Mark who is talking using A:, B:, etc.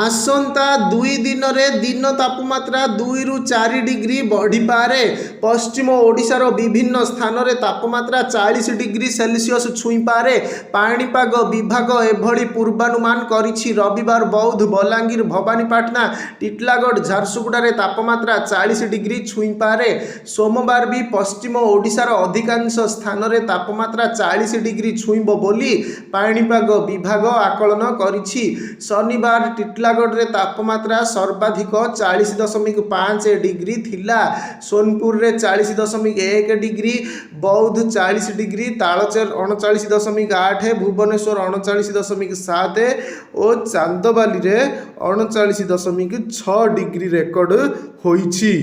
A: आसंता 2 दिन में दिन तापमात्रा 2 रु 4 डिग्री बढ़ीपे। पश्चिम ओडिशार विभिन्न स्थान में तापमात्रा 40 डिग्री सेल्सियस छुईपे। पाणीपाग विभाग एभली पूर्वानुमान करिछि। रविवार बौद्ध, बलांगीर, भवानीपाटना, टिटलागढ़, झारसुगुड़ा तापमात्रा 40 डिग्री छुईपे। सोमवार भी पश्चिम ओडिशार अधिकांश स्थान में तापमात्रा 40 डिग्री छुईब बोली पाणीपाग विभाग आकलन करिछि। शनिवार टिटलागढ़ रे तापमात्रा सर्वाधिक 40.5 डिग्री थिला। सोनपुर रे 40.1 डिग्री, बौद्ध 40 डिग्री, तालचेर 39.8, भुवनेश्वर 39.7 और चांदबाली रे 39.6 डिग्री रेकर्ड होईछि।